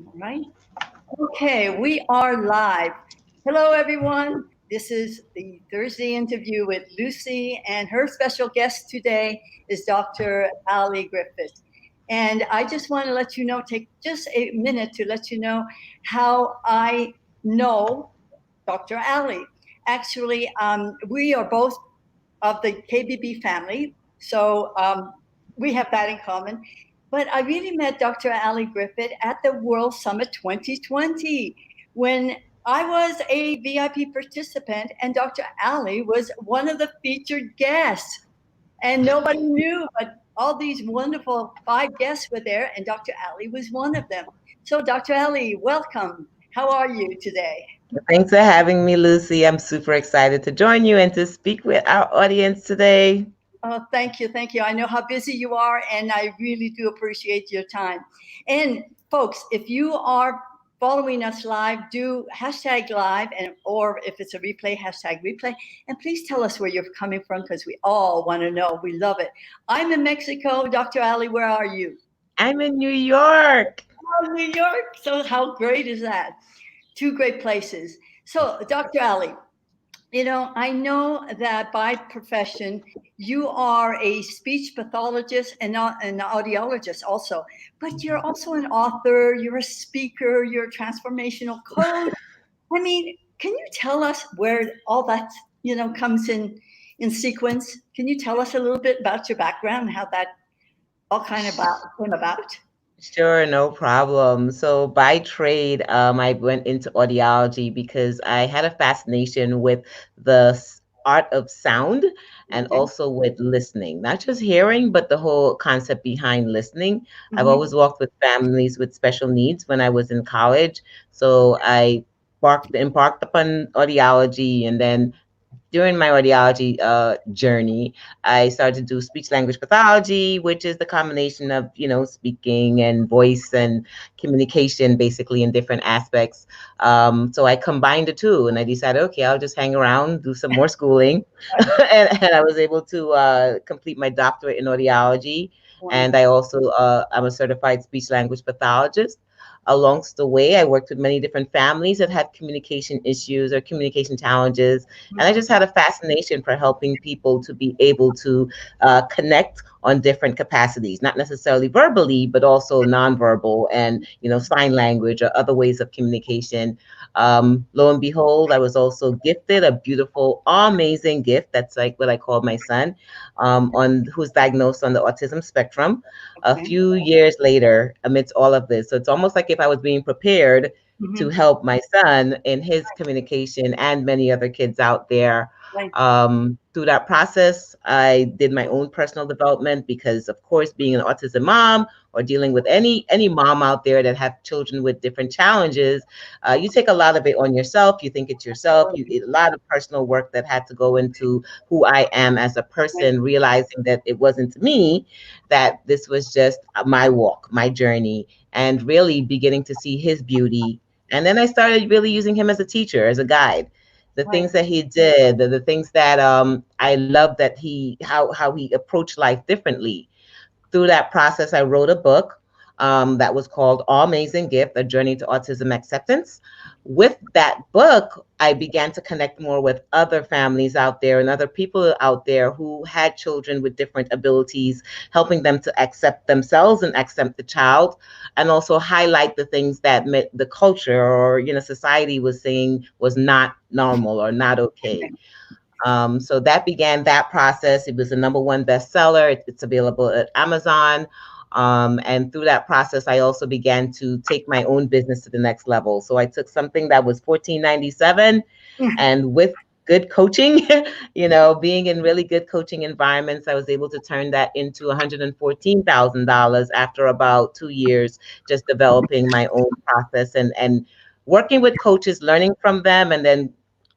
Right? Okay, we are live. Hello, everyone. This is the Thursday interview with Lucy, and her special guest today is Dr. Ali Griffith. And I just want to let you know, take just a minute to let you know how I know Dr. Ali. Actually, we are both of the KBB family, so we have that in common. But I really met Dr. Ali Griffith at the World Summit 2020 when I was a VIP participant and Dr. Ali was one of the featured guests. And nobody knew, but all these wonderful five guests were there, and Dr. Ali was one of them. So, Dr. Ali, welcome. How are you today? Thanks for having me, Lucy. I'm super excited to join you and to speak with our audience today. Oh, thank you. Thank you. I know how busy you are, and I really do appreciate your time. And folks, if you are following us live, do hashtag live, and or if it's a replay, hashtag replay. And please tell us where you're coming from because we all want to know. We love it. I'm in Mexico. Dr. Ali, where are you? I'm in New York. Oh, New York. So how great is that? Two great places. So, Dr. Ali, I know that by profession, you are a speech pathologist and not an audiologist also, but you're also an author, you're a speaker, you're a transformational coach. I mean, can you tell us where all that, comes in sequence? Can you tell us a little bit about your background and how that all kind of came about? Sure, no problem. So by trade, I went into audiology because I had a fascination with the art of sound and Okay. also with listening, not just hearing, but the whole concept behind listening. I've Mhm. always worked with families with special needs when I was in college. So I embarked upon audiology, and then during my audiology journey, I started to do speech language pathology, which is the combination of, speaking and voice and communication, basically in different aspects. So I combined the two, and I decided, okay, I'll just hang around, do some more schooling, and I was able to complete my doctorate in audiology. And I Wonderful. also I'm a certified speech language pathologist. Along the way, I worked with many different families that had communication issues or communication challenges, and I just had a fascination for helping people to be able to connect on different capacities, not necessarily verbally, but also nonverbal and, sign language or other ways of communication. Lo and behold, I was also gifted a beautiful, amazing gift. That's like what I call my son, on who's diagnosed on the autism spectrum. A Okay. few years later, amidst all of this, so it's almost like if I was being prepared to Mhm. help my son in his communication and many other kids out there. Right. Through that process, I did my own personal development because, of course, being an autism mom or dealing with any mom out there that have children with different challenges, you take a lot of it on yourself. You think it's yourself. A lot of personal work that had to go into who I am as a Right. person, realizing that it wasn't me, that this was just my walk, my journey, and really beginning to see his beauty. And then I started really using him as a teacher, as a guide. The Right. things that he did, the things that I love that how he approached life differently. Through that process, I wrote a book that was called Amazing Gift: A Journey to Autism Acceptance. With that book, I began to connect more with other families out there and other people out there who had children with different abilities, helping them to accept themselves and accept the child, and also highlight the things that the culture or society was saying was not normal or not okay. So that began that process. It was a number one bestseller. It's available at Amazon. And through that process, I also began to take my own business to the next level. So I took something that was $14.97, and with good coaching, being in really good coaching environments, I was able to turn that into $114,000 after about 2 years, just developing my own process and working with coaches, learning from them, and then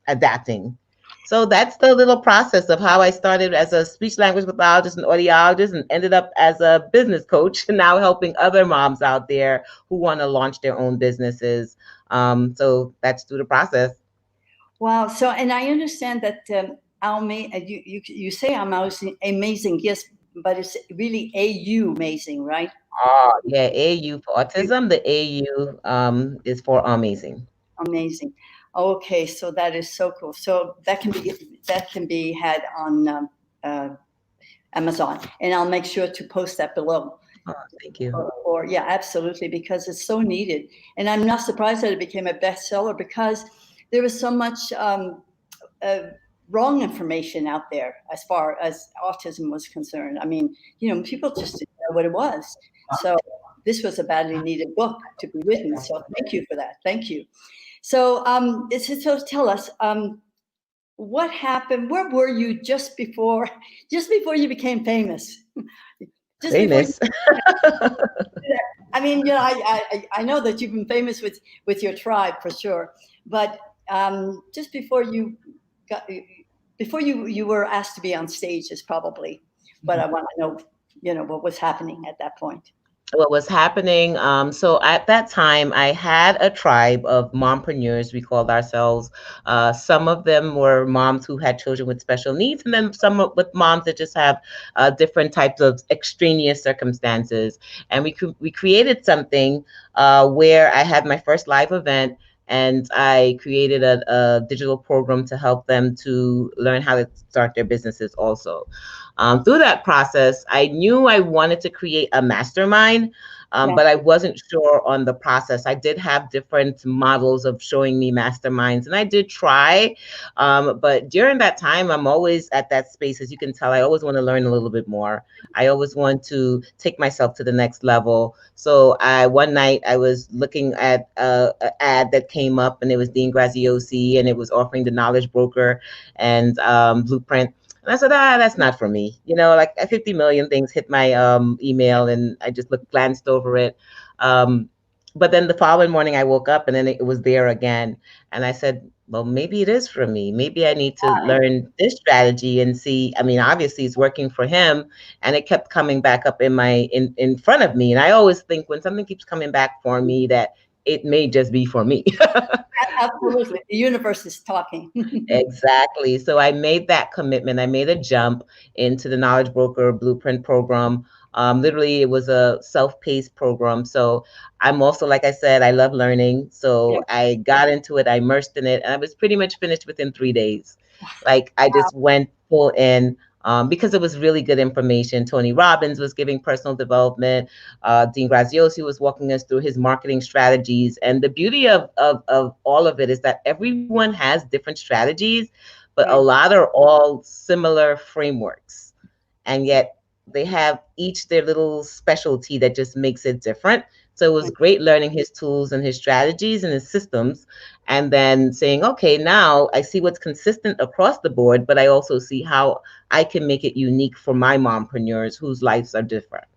adapting. So that's the little process of how I started as a speech language pathologist and audiologist and ended up as a business coach, now helping other moms out there who want to launch their own businesses. So that's through the process. Wow. So, and I understand that you say amazing, amazing, yes, but it's really amazing, right? Oh, yeah, AU for autism. The AU is for amazing. Amazing. Okay, so that is so cool. So that can be had on uh, Amazon, and I'll make sure to post that below. Oh, thank you. Or yeah, absolutely, because it's so needed. And I'm not surprised that it became a bestseller because there was so much uh, wrong information out there as far as autism was concerned. I mean, people just didn't know what it was. So this was a badly needed book to be written. So thank you for that. Thank you. So, so tell us, what happened? Where were you just before you became famous? Just before you, Famous. I mean, I know that you've been famous with your tribe for sure, but just got before you were asked to be on stage is probably what I want to know. What was happening at that point. What was happening. So at that time, I had a tribe of mompreneurs. We called ourselves. Some of them were moms who had children with special needs, and then some with moms that just have different types of extraneous circumstances. And we created something where I had my first live event. And I created a digital program to help them to learn how to start their businesses also. Through that process, I knew I wanted to create a mastermind, Yeah. but I wasn't sure on the process. I did have different models of showing me masterminds, and I did try. But during that time, I'm always at that space. As you can tell, I always want to learn a little bit more. I always want to take myself to the next level. So one night I was looking at an ad that came up, and it was Dean Graziosi, and it was offering the knowledge broker and blueprint. And I said, that's not for me. Like 50 million things hit my email, and I just glanced over it. But then the following morning I woke up and then it was there again. And I said, well, maybe it is for me. Maybe I need to learn this strategy and see. I mean, obviously it's working for him, and it kept coming back up in front of me. And I always think when something keeps coming back for me that it may just be for me. Absolutely. The universe is talking. Exactly. So I made that commitment. I made a jump into the Knowledge Broker Blueprint program. Literally, it was a self-paced program. So I'm also, like I said, I love learning. So Yeah. I got into it, I immersed in it, and I was pretty much finished within 3 days. Like I just went full in. Because it was really good information. Tony Robbins was giving personal development. Dean Graziosi was walking us through his marketing strategies. And the beauty of all of it is that everyone has different strategies, but a Right. lot are all similar frameworks. And yet they have each their little specialty that just makes it different. So it was great learning his tools and his strategies and his systems, and then saying, okay, now I see what's consistent across the board, but I also see how I can make it unique for my mompreneurs whose lives are different.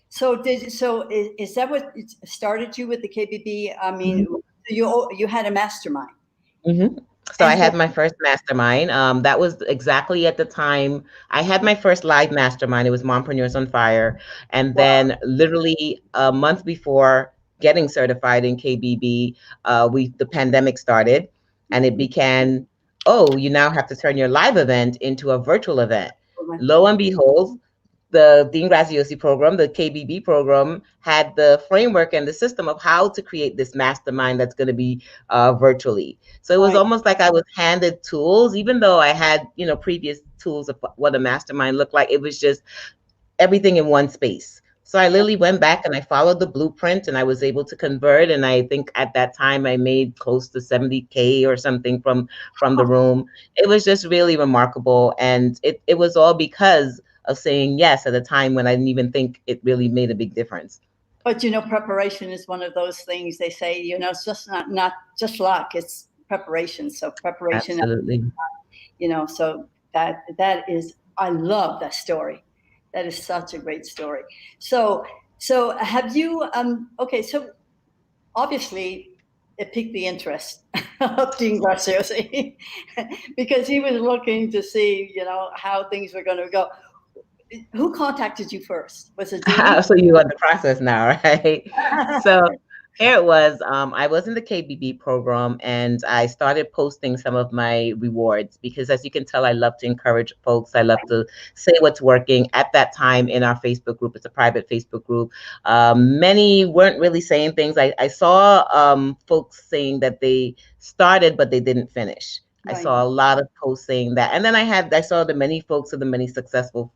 So is that what started you with the KBB? I mean, you had a mastermind. Mm-hmm. So I And so, had my first mastermind. That was exactly at the time I had my first live mastermind. It was Mompreneurs on Fire. And wow, then literally a month before getting certified in KBB, the pandemic started, and it began, oh, you now have to turn your live event into a virtual event. Lo and behold, the Dean Graziosi program, the KBB program, had the framework and the system of how to create this mastermind that's going to be virtually. So it was right. almost like I was handed tools, even though I had, previous tools of what a mastermind looked like. It was just everything in one space. So I literally went back and I followed the blueprint, and I was able to convert. And I think at that time I made close to 70K or something from the room. It was just really remarkable. And it was all because of saying yes at a time when I didn't even think it really made a big difference. But preparation is one of those things they say. It's just not just luck; it's preparation. So preparation. Absolutely. So that is. I love that story. That is such a great story. So have you? Okay. So obviously it piqued the interest of Dean Graziosi because he was looking to see, how things were going to go. Who contacted you first? Was it Dean? So you are the process now, right? So Here it was. I was in the KBB program, and I started posting some of my rewards because, as you can tell, I love to encourage folks. I love to say what's working. At that time, in our Facebook group, it's a private Facebook group. Many weren't really saying things. I saw folks saying that they started, but they didn't finish. I Right. saw a lot of posts saying that, and then I saw the many folks of the many successful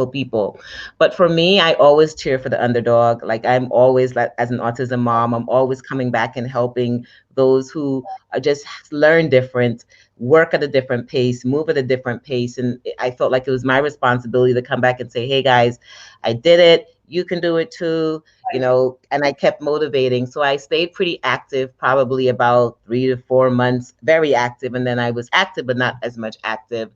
people. But for me, I always cheer for the underdog. Like I'm always, like, as an autism mom, I'm always coming back and helping those who are just learn different, work at a different pace, move at a different pace. And I felt like it was my responsibility to come back and say, hey guys, I did it. You can do it too, and I kept motivating. So I stayed pretty active, probably about 3 to 4 months, very active. And then I was active, but not as much active.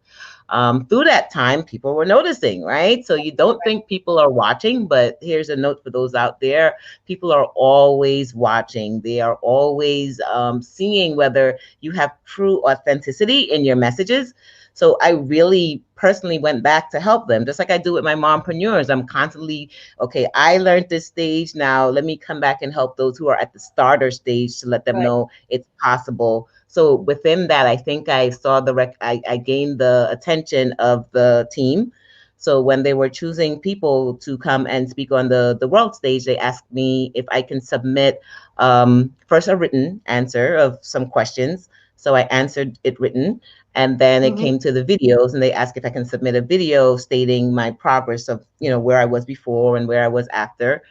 Through that time, people were noticing, right? So you don't think people are watching, but here's a note for those out there. People are always watching. They are always seeing whether you have true authenticity in your messages. So I really personally went back to help them, just like I do with my mompreneurs. I'm constantly, okay, I learned this stage. Now let me come back and help those who are at the starter stage to let them know it's possible. So within that, I think I saw I gained the attention of the team. So when they were choosing people to come and speak on the world stage, they asked me if I can submit first a written answer of some questions. So I answered it written. And then it came to the videos, and they asked if I can submit a video stating my progress of, where I was before and where I was after.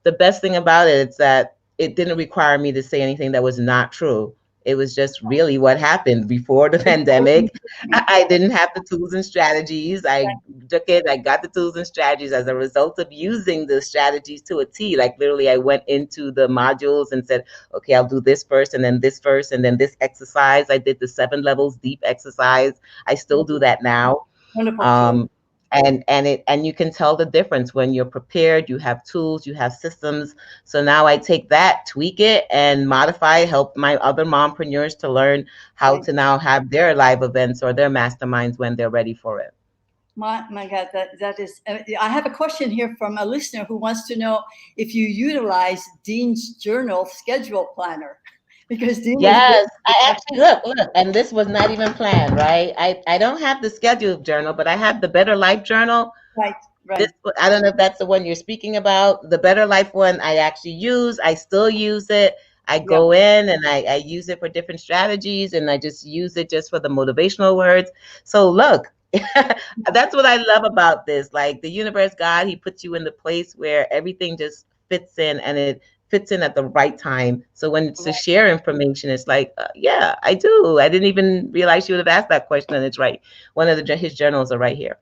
The best thing about it is that it didn't require me to say anything that was not true. It was just really what happened before the pandemic. I didn't have the tools and strategies. I took it, I got the tools and strategies as a result of using the strategies to a T. Like literally, I went into the modules and said, okay, I'll do this first, and then this first, and then this exercise. I did the 7 levels deep exercise. I still do that now. Wonderful. And you can tell the difference when you're prepared, you have tools, you have systems. So now I take that, tweak it, and modify, help my other mompreneurs to learn how to now have their live events or their masterminds when they're ready for it. My God, that is. I have a question here from a listener who wants to know if you utilize Dean's Journal schedule planner. Because Dean yes, I actually look, and this was not even planned, right? I don't have the scheduled journal, but I have the Better Life journal. Right. I don't know if that's the one you're speaking about. The Better Life one I actually use. I still use it. I go in and I use it for different strategies, and I just use it just for the motivational words. So look, that's what I love about this. Like the universe, God, he puts you in the place where everything just fits in, and it fits in at the right time. So when it's to share information, it's like, yeah, I do. I didn't even realize you would have asked that question, and it's right. One of his journals are right here.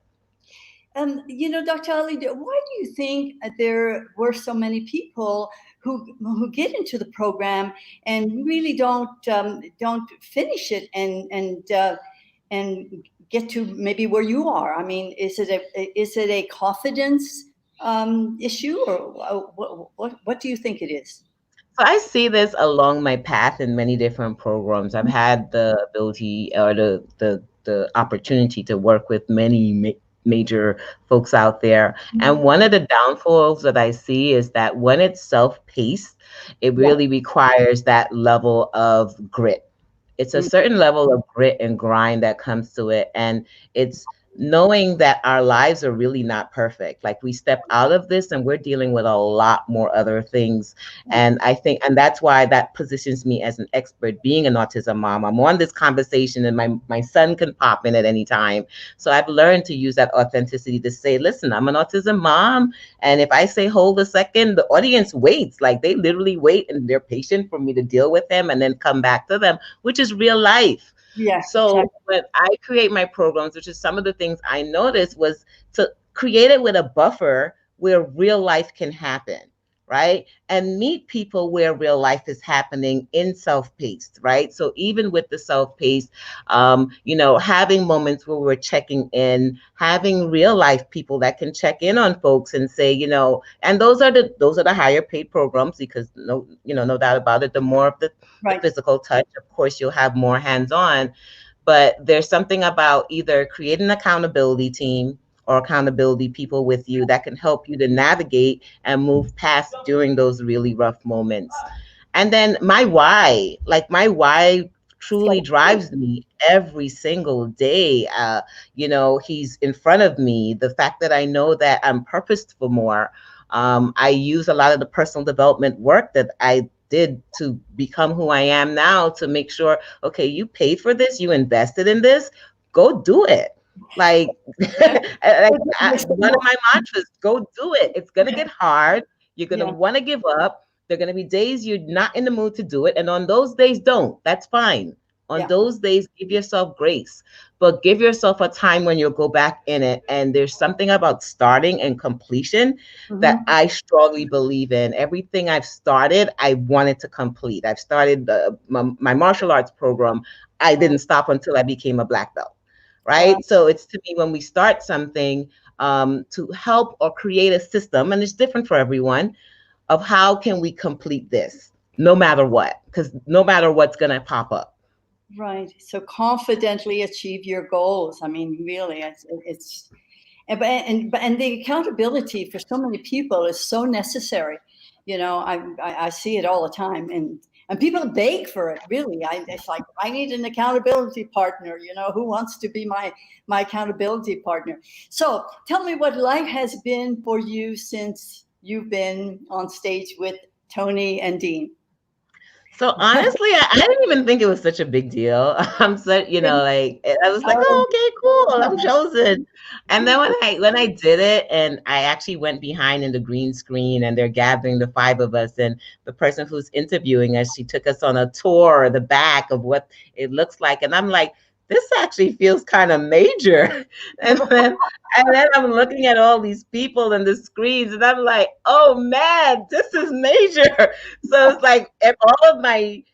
Dr. Ali, why do you think there were so many people who get into the program and really don't finish it and get to maybe where you are? I mean, is it a confidence issue, or what do you think it is? So I see this along my path in many different programs. I've had the ability or the opportunity to work with many major folks out there. And one of the downfalls that I see is that when it's self-paced, it really requires that level of grit. It's a certain level of grit and grind that comes to it. And it's knowing that our lives are really not perfect. Like we step out of this and we're dealing with a lot more other things. And I think, and that's why that positions me as an expert being an autism mom. I'm on this conversation and my son can pop in at any time. So I've learned to use that authenticity to say, listen, I'm an autism mom. And if I say, hold a second, the audience waits. Like they literally wait and they're patient for me to deal with them and then come back to them, which is real life. Yes. So exactly. When I create my programs, which is some of the things I noticed, was to create it with a buffer where real life can happen, right? And meet people where real life is happening in self-paced, right? So even with the self-paced, having moments where we're checking in, having real life people that can check in on folks and say, and those are the higher paid programs, because no doubt about it, the more of the physical touch, of course, you'll have more hands-on. But there's something about either creating an accountability team or accountability people with you that can help you to navigate and move past during those really rough moments. And then my why truly drives me every single day. He's in front of me. The fact that I know that I'm purposed for more. I use a lot of the personal development work that I did to become who I am now to make sure, okay, you paid for this, you invested in this, go do it. Like, one of my mantras, go do it. It's going to get hard. You're going to want to give up. There are going to be days you're not in the mood to do it. And on those days, don't. That's fine. On those days, give yourself grace, but give yourself a time when you'll go back in it. And there's something about starting and completion that I strongly believe in. Everything I've started, I wanted to complete. I've started my martial arts program. I didn't stop until I became a black belt. Right. So it's, to me, when we start something to help or create a system, and it's different for everyone, of how can we complete this no matter what, because no matter what's going to pop up. Right. So confidently achieve your goals. I mean, really, and the accountability for so many people is so necessary. I see it all the time, and people beg for it. Really, it's like, I need an accountability partner. Who wants to be my accountability partner? So tell me what life has been for you since you've been on stage with Tony and Dean. So honestly, I didn't even think it was such a big deal. I'm so, like, I was like, oh, okay, cool, I'm chosen. And then when I did it, and I actually went behind in the green screen, and they're gathering the five of us, and the person who's interviewing us, she took us on a tour, the back of what it looks like, and I'm like, this actually feels kind of major. And then I'm looking at all these people and the screens, and I'm like, oh man, this is major. So it's like, and all of my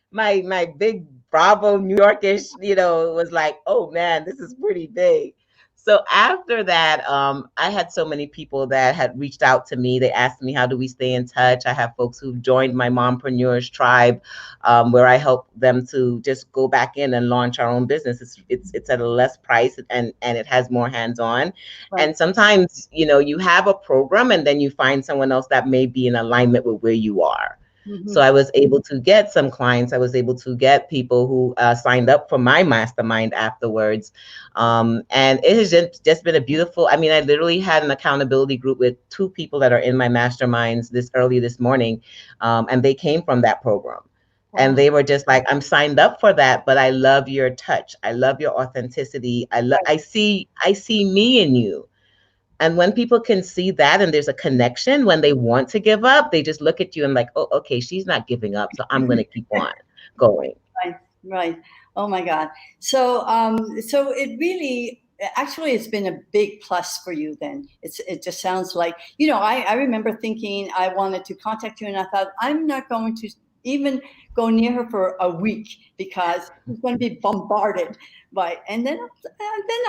big Bravo New Yorkish, was like, oh man, this is pretty big. So after that, I had so many people that had reached out to me. They asked me, how do we stay in touch? I have folks who've joined my Mompreneurs tribe, where I help them to just go back in and launch our own business. It's at a less price, and it has more hands-on. Right. And sometimes, you have a program, and then you find someone else that may be in alignment with where you are. So I was able to get some clients. I was able to get people who signed up for my mastermind afterwards. And it has just been a beautiful, I literally had an accountability group with 2 people that are in my masterminds early this morning. And they came from that program. Wow. And they were just like, I'm signed up for that, but I love your touch. I love your authenticity. I see me in you. And when people can see that, and there's a connection, when they want to give up, they just look at you and like, oh, okay, she's not giving up, so I'm going to keep on going. Right. Oh my God. So, so it really, actually, it's been a big plus for you. Then it just sounds like, I remember thinking I wanted to contact you, and I thought, I'm not going to even go near her for a week because she's going to be bombarded by, and then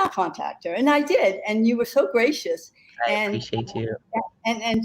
I'll contact her. And I did. And you were so gracious. I appreciate you. And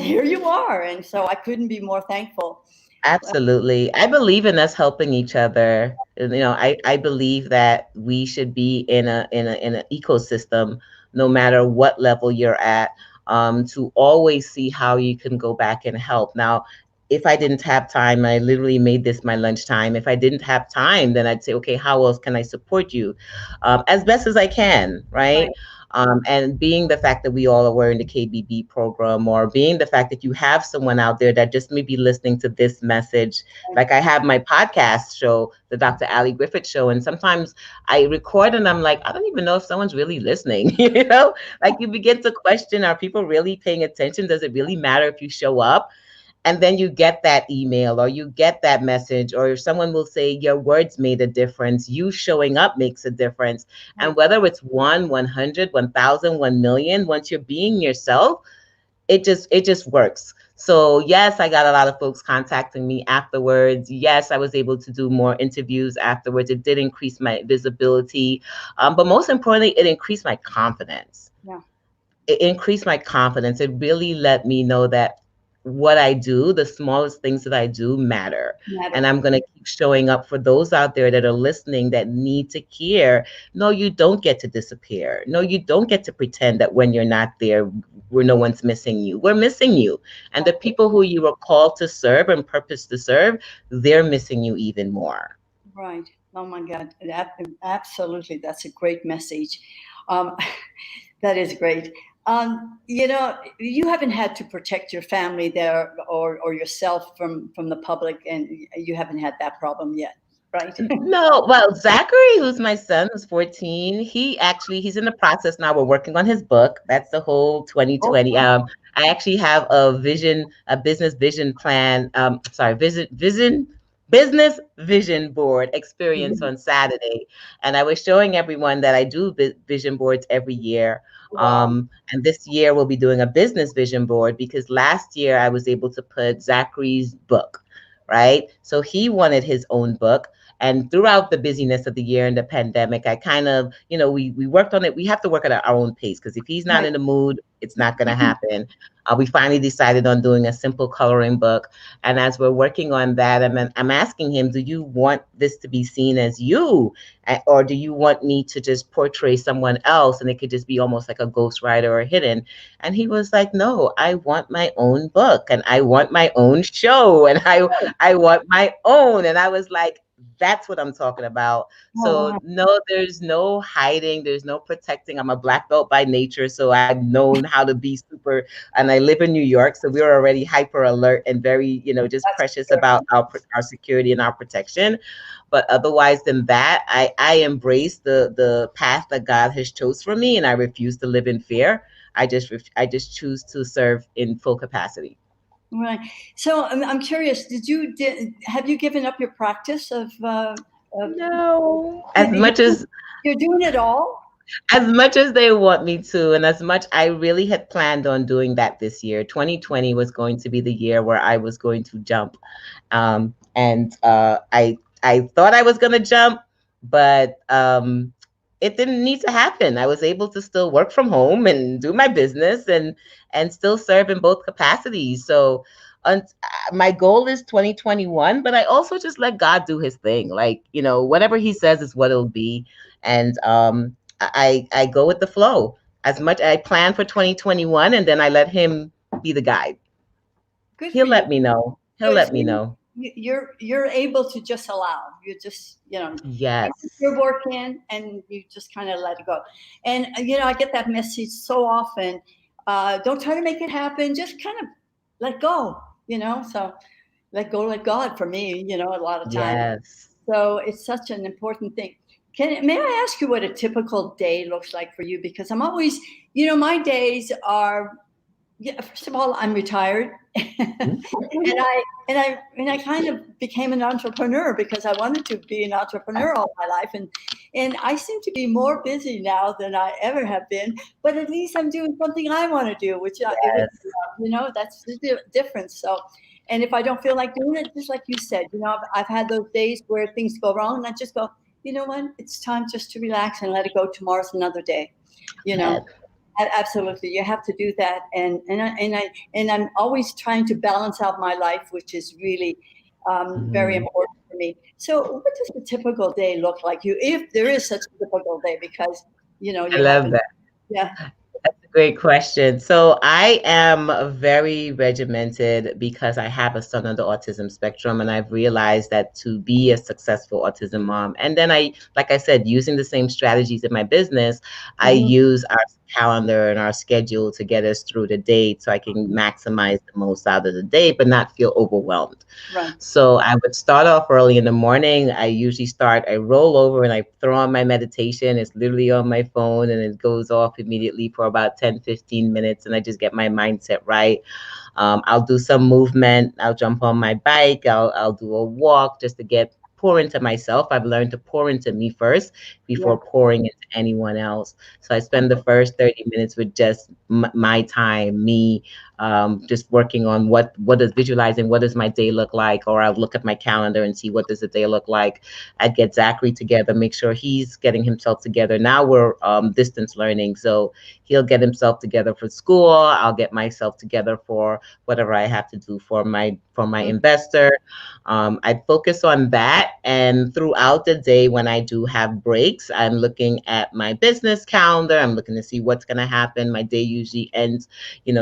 here you are. And so I couldn't be more thankful. Absolutely. I believe in us helping each other. I believe that we should be in an ecosystem, no matter what level you're at. To always see how you can go back and help. Now, if I didn't have time, I literally made this my lunchtime. If I didn't have time, then I'd say, okay, how else can I support you as best as I can, right? And being the fact that we all are wearing the KBB program, or being the fact that you have someone out there that just may be listening to this message. Like I have my podcast show, the Dr. Ali Griffith show, and sometimes I record and I'm like, I don't even know if someone's really listening. Like you begin to question, are people really paying attention? Does it really matter if you show up? And then you get that email, or you get that message, or someone will say your words made a difference. You showing up makes a difference. And whether it's 1, 100, 1,000, 1 million, once you're being yourself, it just works. So yes, I got a lot of folks contacting me afterwards. Yes, I was able to do more interviews afterwards. It did increase my visibility. But most importantly, it increased my confidence. Yeah. It increased my confidence. It really let me know that what I do, the smallest things that I do matter. And Matter. I'm going to keep showing up for those out there that are listening that need to hear. No, you don't get to disappear. No, you don't get to pretend that when you're not there, where no one's missing you. We're missing you. And the people who you were called to serve and purpose to serve, they're missing you even more. Right. Oh my God. Absolutely. That's a great message. Um, that is great. You haven't had to protect your family there or yourself from the public, and you haven't had that problem yet, right? No, well, Zachary, who's my son, who's 14, he's in the process now. We're working on his book. That's the whole 2020. Oh, I actually have a business vision plan. Sorry, business vision board experience on Saturday, and I was showing everyone that I do vision boards every year. wow. And this year we'll be doing a business vision board because last year I was able to put Zachary's book, right? So he wanted his own book. And throughout the busyness of the year and the pandemic, I kind of, we worked on it. We have to work at our own pace because if he's not Right. in the mood, it's not going to happen. We finally decided on doing a simple coloring book. And as we're working on that, I'm asking him, do you want this to be seen as you? Or do you want me to just portray someone else and it could just be almost like a ghostwriter or hidden? And he was like, no, I want my own book and I want my own show and I want my own. And I was like, that's what I'm talking about. Oh, So wow. no, there's no hiding. There's no protecting. I'm a black belt by nature. So I've known how to be super, and I live in New York. So we're already hyper alert and very, just That's precious about our security and our protection. But otherwise than that, I embrace the path that God has chose for me. And I refuse to live in fear. I just choose to serve in full capacity. Right. So I'm curious. Have you given up your practice of No. you're doing it all? As much as they want me to, and as much I really had planned on doing that this year. 2020 was going to be the year where I was going to jump. And I thought I was going to jump, but it didn't need to happen. I was able to still work from home and do my business and still serve in both capacities. So my goal is 2021, but I also just let God do his thing. Like, whatever he says is what it'll be. And I go with the flow. As much I plan for 2021 and then I let him be the guide. Good for He'll you. let me know. He'll let me know. You're able to just allow. You just Yes. you're working and you just kind of let it go. And I get that message so often. Don't try to make it happen. Just kind of let go. So let go, let God. For me, a lot of times. Yes. So it's such an important thing. May I ask you what a typical day looks like for you? Because I'm always, my days are. Yeah, first of all, I'm retired, and I kind of became an entrepreneur because I wanted to be an entrepreneur all my life, and I seem to be more busy now than I ever have been. But at least I'm doing something I want to do, which Yes. that's the difference. So, and if I don't feel like doing it, just like you said, I've had those days where things go wrong, and I just go, you know what, it's time just to relax and let it go. Tomorrow's another day, Yes. Absolutely, you have to do that, and I'm always trying to balance out my life, which is really very important for me. So, what does a typical day look like? If there is such a typical day, because I you love haven't, that. yeah. That's a great question. So I am very regimented because I have a son on the autism spectrum, and I've realized that to be a successful autism mom, and then like I said, using the same strategies in my business, I use our calendar and our schedule to get us through the day so I can maximize the most out of the day, but not feel overwhelmed. Right. So I would start off early in the morning. I roll over and I throw on my meditation. It's literally on my phone and it goes off immediately for about 10, 15 minutes. And I just get my mindset right. I'll do some movement. I'll jump on my bike. I'll do a walk just to pour into myself. I've learned to pour into me first before pouring into anyone else. So I spend the first 30 minutes with just my time, me, just working on what is visualizing, what does my day look like, or I'll look at my calendar and see what does the day look like. I'd get Zachary together, make sure he's getting himself together. Now we're distance learning, so he'll get himself together for school. I'll get myself together for whatever I have to do for my investor. I focus on that, and throughout the day when I do have breaks, I'm looking at my business calendar. I'm looking to see what's going to happen. My day usually ends,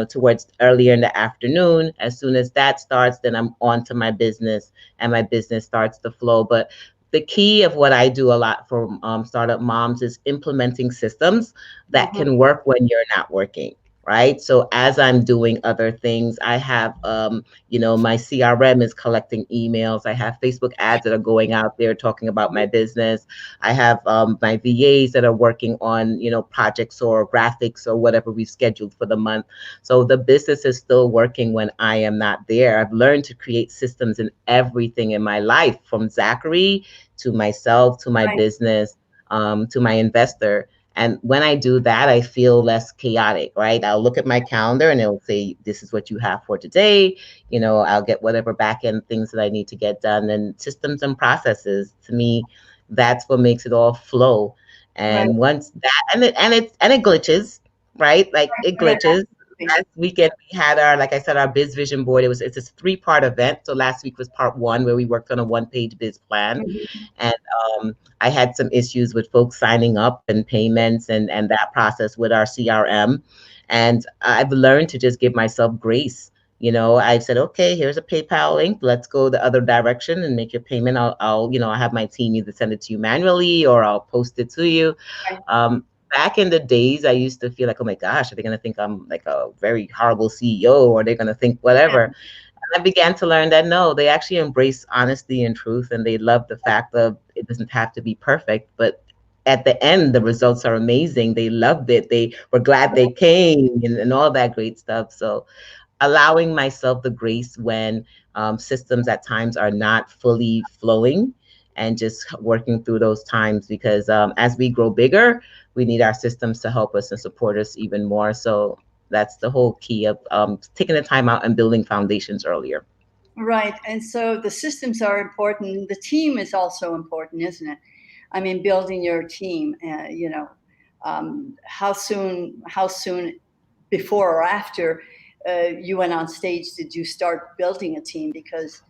towards earlier in the afternoon. As soon as that starts, then I'm on to my business, and my business starts to flow. But the key of what I do a lot for startup moms is implementing systems that can work when you're not working. Right. So as I'm doing other things, I have, my CRM is collecting emails. I have Facebook ads that are going out there talking about my business. I have my VAs that are working on, projects or graphics or whatever we've scheduled for the month. So the business is still working when I am not there. I've learned to create systems in everything in my life, from Zachary to myself, to my business, to my investor. And when I do that, I feel less chaotic, right? I'll look at my calendar and it'll say, this is what you have for today. I'll get whatever back end things that I need to get done. And systems and processes, to me, that's what makes it all flow. And once that, and it glitches, right? Like it glitches. Last weekend we had like I said, our biz vision board. It's a 3-part event. So last week was part 1, where we worked on a 1-page biz plan. And I had some issues with folks signing up and payments and that process with our CRM. And I've learned to just give myself grace. I've said, okay, here's a PayPal link. Let's go the other direction and make your payment. I'll have my team either send it to you manually or I'll post it to you. Back in the days, I used to feel like, oh my gosh, are they going to think I'm like a very horrible CEO, or they're going to think whatever? And I began to learn that no, they actually embrace honesty and truth, and they love the fact that it doesn't have to be perfect, but at the end, the results are amazing. They loved it. They were glad they came, and all that great stuff. So allowing myself the grace when systems at times are not fully flowing, and just working through those times, because as we grow bigger, we need our systems to help us and support us even more. So that's the whole key of taking the time out and building foundations earlier. Right. And so the systems are important. The team is also important, isn't it? I mean, building your team, how soon before or after you went on stage did you start building a team? Because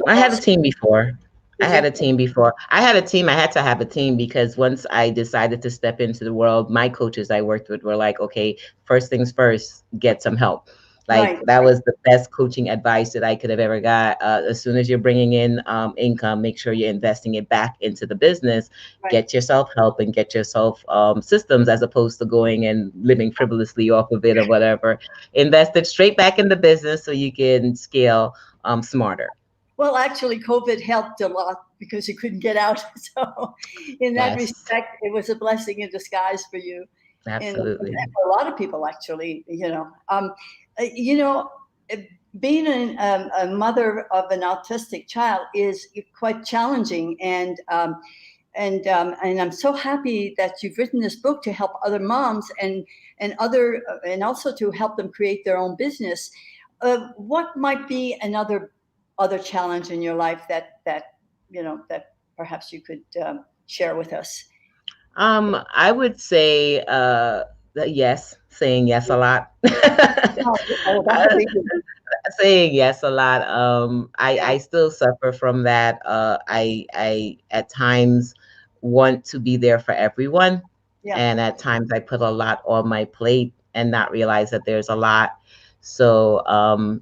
I had a team before. I had a team. I had to have a team, because once I decided to step into the world, my coaches I worked with were like, okay, first things first, get some help. Like that was the best coaching advice that I could have ever got. As soon as you're bringing in income, make sure you're investing it back into the business. Get yourself help and get yourself systems, as opposed to going and living frivolously off of it or whatever. Invest it straight back in the business so you can scale smarter. Well, actually, COVID helped a lot because you couldn't get out. So in that respect, it was a blessing in disguise for you. Absolutely. And for a lot of people, actually, being a mother of an autistic child is quite challenging. And I'm so happy that you've written this book to help other moms and also to help them create their own business. What might be other challenge in your life that perhaps you could share with us? I would say yes, saying yes a lot. Saying yes a lot. I still suffer from that. I at times want to be there for everyone, and at times I put a lot on my plate and not realize that there's a lot. So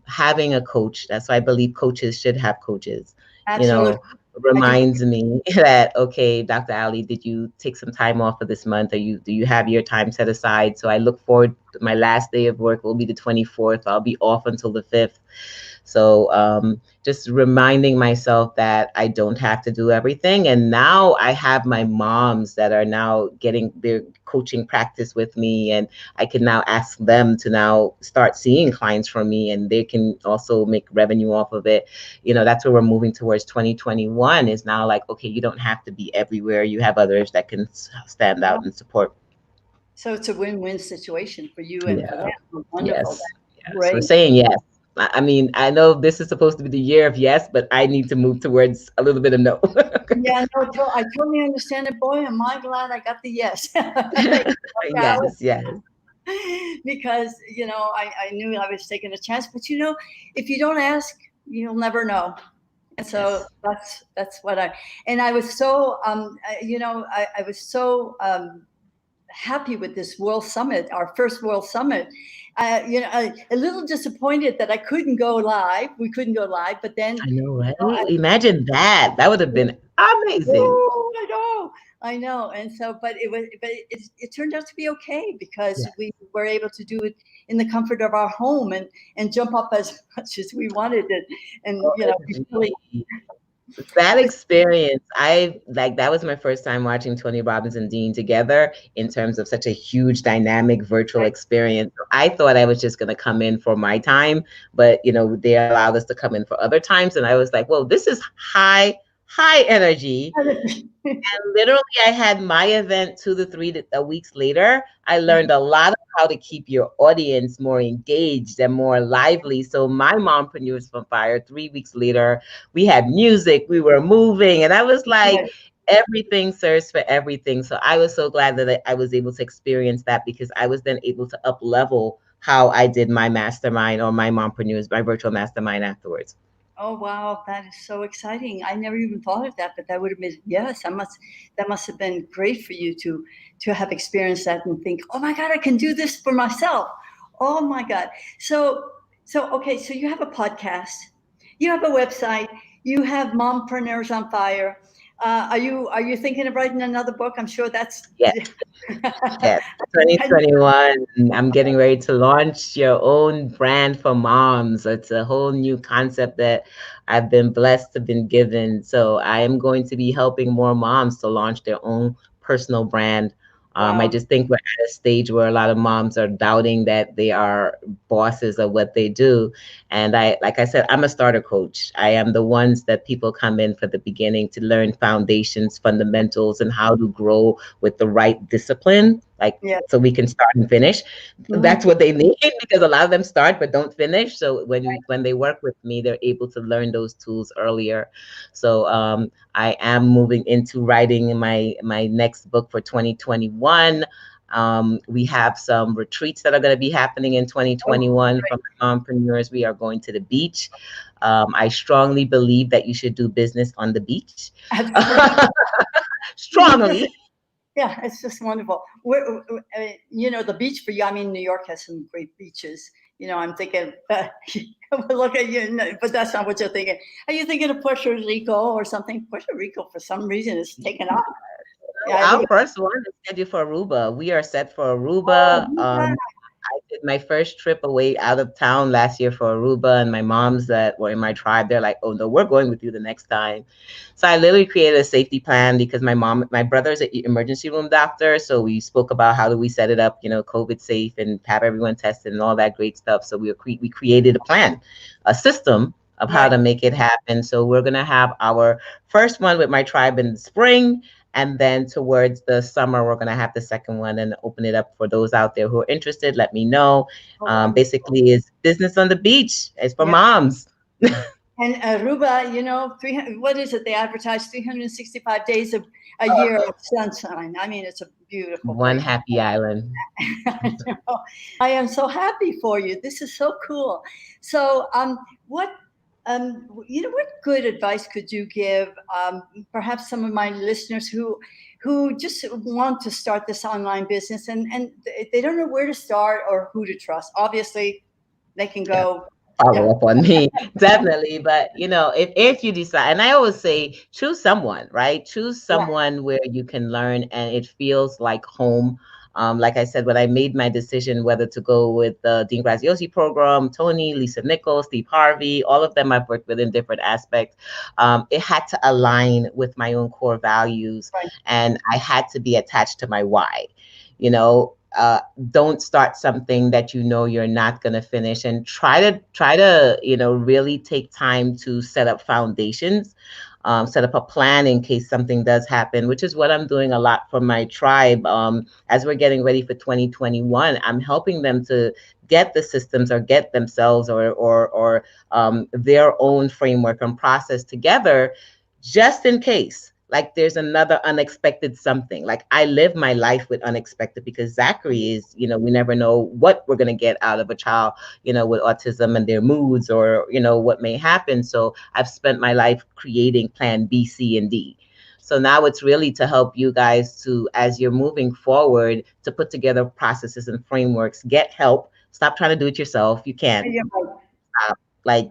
having a coach, that's why I believe coaches should have coaches. Absolutely. Reminds me that, okay, Dr. Ali, did you take some time off for this month? Do you have your time set aside? So I look forward to my last day of work will be the 24th. I'll be off until the 5th. So just reminding myself that I don't have to do everything. And now I have my moms that are now getting their coaching practice with me, and I can now ask them to now start seeing clients from me, and they can also make revenue off of it. That's where we're moving towards. 2021 is now like, okay, you don't have to be everywhere. You have others that can stand out and support. So it's a win-win situation for you and for them. Wonderful. So we're Great. saying yes. I mean, I know this is supposed to be the year of yes, but I need to move towards a little bit of no. Yeah, no, I totally understand it. Boy, am I glad I got the yes. Yes, yes, Because, I knew I was taking a chance. But, if you don't ask, you'll never know. And so yes. that's what and I was so, I was so happy with this World Summit, our first World Summit. A little disappointed that I couldn't go live. We couldn't go live, but then, I know, right? I, Imagine that. That would have been amazing. oh, I know. And so, it turned out to be okay because Yeah. we were able to do it in the comfort of our home and jump up as much as we wanted it. And, we really, That experience, I like that was my first time watching Tony Robbins and Dean together in terms of such a huge dynamic virtual experience. I thought I was just going to come in for my time, but they allowed us to come in for other times. And I was like, whoa, this is high energy. And literally, I had my event 2 to 3 weeks later. I learned a lot of how to keep your audience more engaged and more lively. So my Mompreneurs from Fire, 3 weeks later, we had music, we were moving, and I was like, everything serves for everything. So I was so glad that I was able to experience that because I was then able to up level how I did my mastermind or my Mompreneurs, my virtual mastermind afterwards. oh wow, that is so exciting. I never even thought of that, but that would have been, yes, that must have been great for you to have experienced that and think, oh my God, I can do this for myself. Oh my God. So okay, so you have a podcast, you have a website, you have Mompreneurs on Fire. Are you thinking of writing another book? I'm sure that's Yes. Yes, 2021. I'm getting ready to launch your own brand for moms. It's a whole new concept that I've been blessed to been given. So I am going to be helping more moms to launch their own personal brand. I wow. just think we're at a stage where a lot of moms are doubting that they are bosses of what they do. And like I said, I'm a starter coach. I am the ones that people come in for the beginning to learn foundations, fundamentals, and how to grow with the right discipline, Yeah. so we can start and finish. Mhm. That's what they need because a lot of them start but don't finish. So when they work with me, they're able to learn those tools earlier. So I am moving into writing my next book for 2021. We have some retreats that are going to be happening in Oh, 2021 from entrepreneurs. We are going to the beach. I strongly believe that you should do business on the beach. absolutely. Strongly. Yeah, it's just wonderful. The beach for you. I mean, New York has some great beaches. I'm thinking, look at you, but that's not what you're thinking. Are you thinking of Puerto Rico or something? Puerto Rico, for some reason, is taken off. Yeah, Our first one is scheduled for Aruba. We are set for Aruba. yeah. I did my first trip away out of town last year for Aruba, and my moms that were in my tribe, they're like, "Oh no, we're going with you the next time." So I literally created a safety plan because my brother's an emergency room doctor, so we spoke about how do we set it up, COVID safe and have everyone tested and all that great stuff. So we created a plan, a system of how Right. to make it happen. So we're gonna have our first one with my tribe in the spring. And then towards the summer, we're going to have the second one and open it up for those out there who are interested. Let me know. Oh, wonderful. Basically, it's business on the beach. It's for Yeah. moms. And Aruba, 300, what is it? They advertise 365 days of a year of sunshine. I mean, it's a beautiful One place. happy island. I know. I am so happy for you. This is so cool. So, what good advice could you give? Perhaps some of my listeners who just want to start this online business and they don't know where to start or who to trust. Obviously, they can go. Follow up on me. Definitely. But if you decide, and I always say choose someone, right? Choose Yeah. someone where you can learn and it feels like home. Like I said, when I made my decision whether to go with the Dean Graziosi program, Tony, Lisa Nichols, Steve Harvey, all of them I've worked with in different aspects. It had to align with my own core values, Right. and I had to be attached to my why. You know, don't start something that you're not going to finish, and try to really take time to set up foundations, set up a plan in case something does happen, which is what I'm doing a lot for my tribe. As we're getting ready for 2021, I'm helping them to get the systems or get themselves or their own framework and process together, just in case like there's another unexpected something. Like I live my life with unexpected because Zachary is, we never know what we're going to get out of a child, with autism and their moods or, what may happen. So I've spent my life creating plan B, C, and D. So now it's really to help you guys to, as you're moving forward, to put together processes and frameworks, get help, stop trying to do it yourself. You can't.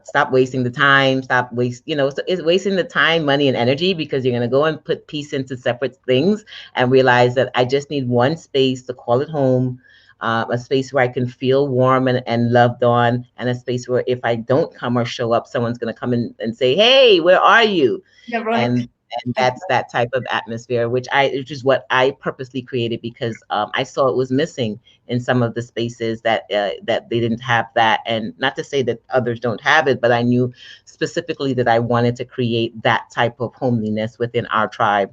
Stop wasting the time, so it's wasting the time, money, and energy, because you're going to go and put peace into separate things and realize that I just need one space to call it home, a space where I can feel warm and loved on, and a space where if I don't come or show up, someone's going to come in and say, hey, where are you? Yeah, right. And that's that type of atmosphere, which is what I purposely created, because I saw it was missing in some of the spaces that that they didn't have that. And not to say that others don't have it, but I knew specifically that I wanted to create that type of homeliness within our tribe,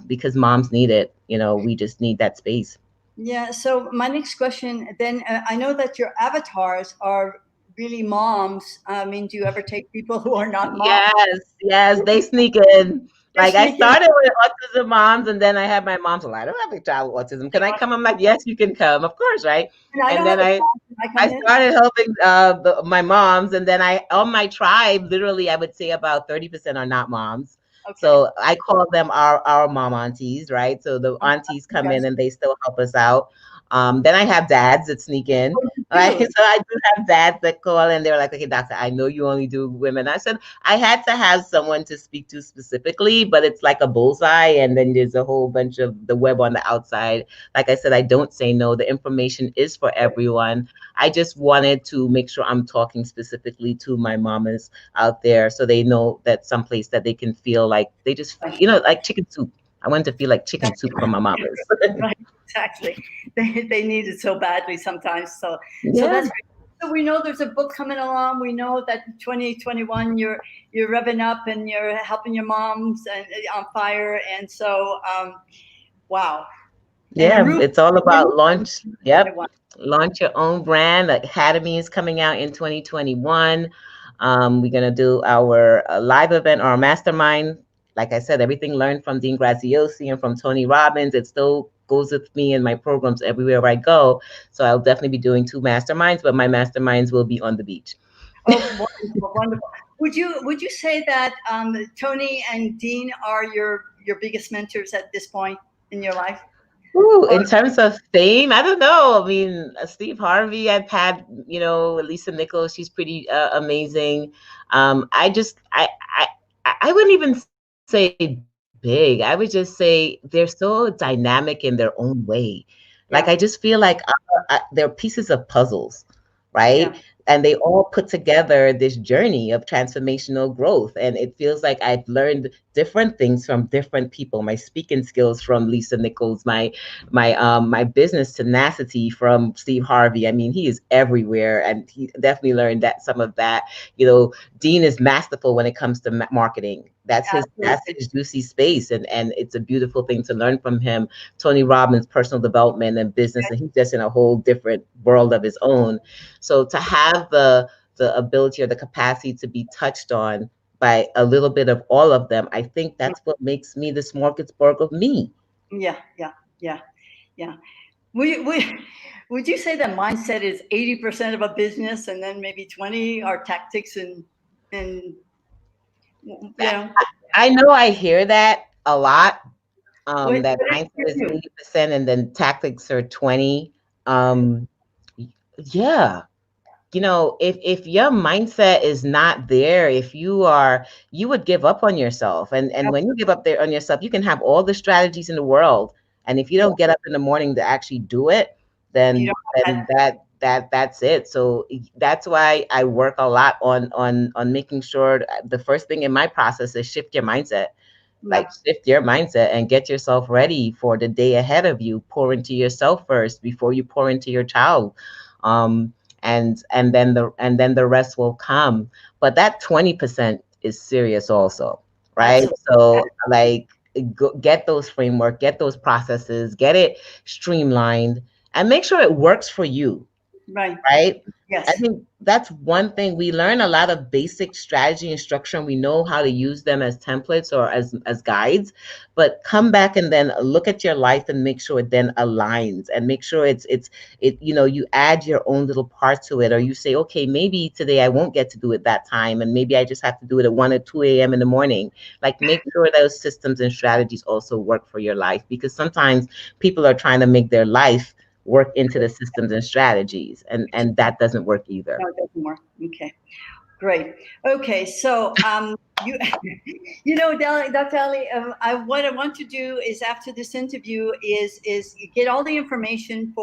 because moms need it. We just need that space. Yeah. So my next question then, I know that your avatars are really moms. I mean, do you ever take people who are not moms? Yes, they sneak in. Like I started with autism moms, and then I had my mom's like, I don't have a child with autism. Can I come? I'm like, yes, you can come, of course, right? And then I started helping my moms, and then on my tribe, literally, I would say about 30% are not moms. Okay. So I call them our mom aunties, right? So the aunties come in and they still help us out. Then I have dads that sneak in. Right? So I do have dads that call and they're like, okay, doctor, I know you only do women. I said, I had to have someone to speak to specifically, but it's like a bullseye. And then there's a whole bunch of the web on the outside. Like I said, I don't say no. The information is for everyone. I just wanted to make sure I'm talking specifically to my mamas out there so they know that someplace that they can feel like they just, like chicken soup. I wanted to feel like chicken soup from my mamas. Right, exactly. They need it so badly sometimes. So that's great. So we know there's a book coming along. We know that 2021 you're revving up and you're helping your moms and on fire. And so, wow. Yeah, it's all about launch. Yep. Launch your own brand. The Academy is coming out in 2021. We're going to do our live event, our mastermind. Like I said, everything learned from Dean Graziosi and from Tony Robbins, it still goes with me in my programs everywhere I go. So I'll definitely be doing 2 masterminds, but my masterminds will be on the beach. Oh, wonderful, wonderful. Would you say that Tony and Dean are your biggest mentors at this point in your life? Ooh, in terms of fame, I don't know. I mean, Steve Harvey, I've had, Lisa Nichols, she's pretty amazing. I wouldn't even say big. I would just say they're so dynamic in their own way. Like, I just feel like they're pieces of puzzles, right? Yeah. And they all put together this journey of transformational growth. And it feels like I've learned different things from different people. My speaking skills from Lisa Nichols, my business tenacity from Steve Harvey. I mean, he is everywhere, and he definitely learned that some of that. Dean is masterful when it comes to marketing. That's his juicy space, and it's a beautiful thing to learn from him. Tony Robbins, personal development and business, and he's just in a whole different world of his own. So to have the ability or the capacity to be touched on by a little bit of all of them, I think that's what makes me the smorgasbord of me. Yeah. Would you say that mindset is 80% of a business, and then maybe 20 are tactics and I know I hear that a lot. That mindset is 80% and then tactics are 20. Yeah. If your mindset is not there, if you would give up on yourself. And when you give up there on yourself, you can have all the strategies in the world. And if you don't get up in the morning to actually do it, then that's it. So that's why I work a lot on making sure the first thing in my process is shift your mindset. Like shift your mindset and get yourself ready for the day ahead of you. Pour into yourself first before you pour into your child. And then the rest will come. But that 20% is serious also, right? So like get those framework, get those processes, get it streamlined, and make sure it works for you. Right. right? I Yes. think that's one thing. We learn a lot of basic strategy and structure, and we know how to use them as templates or as guides. But come back and then look at your life and make sure it then aligns, and make sure you add your own little part to it, or you say, okay, maybe today I won't get to do it that time, and maybe I just have to do it at 1 or 2 a.m. in the morning. Like, make sure those systems and strategies also work for your life, because sometimes people are trying to make their life work into the systems and strategies, and that doesn't work either. No, it doesn't work. Okay. Great. Okay. So, you, Dr. Ali, what I want to do is after this interview is get all the information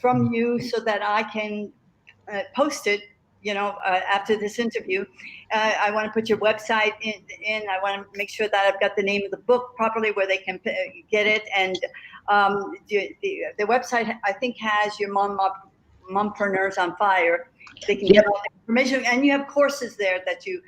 from you so that I can post it. After this interview, I want to put your website in. I want to make sure that I've got the name of the book properly where they can get it. And the website, I think, has your mompreneurs on fire. They can get all the information, and you have courses there that you.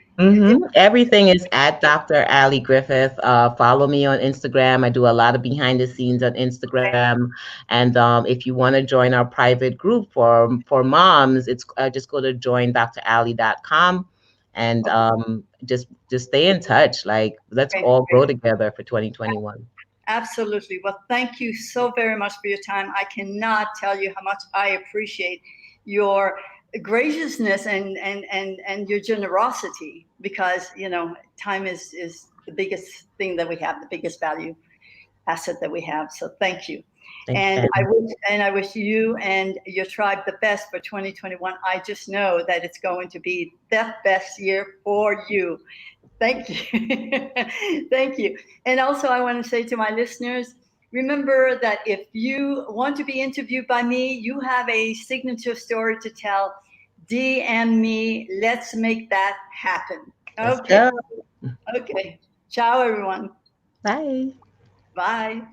Everything is at Dr. Ali Griffith. Follow me on Instagram. I do a lot of behind the scenes on Instagram. And if you want to join our private group for moms, it's just go to joindrali.com, and just stay in touch. Like, let's all grow together for 2021. Absolutely. Well, thank you so very much for your time. I cannot tell you how much I appreciate your graciousness and your generosity, because time is the biggest thing that we have, the biggest value asset that we have. So thank you. Thanks, I wish you and your tribe the best for 2021. I just know that it's going to be the best year for you. Thank you. Thank you. And also, I want to say to my listeners, remember that if you want to be interviewed by me, you have a signature story to tell, DM me. Let's make that happen. Okay. Let's go. Okay. Ciao, everyone. Bye. Bye.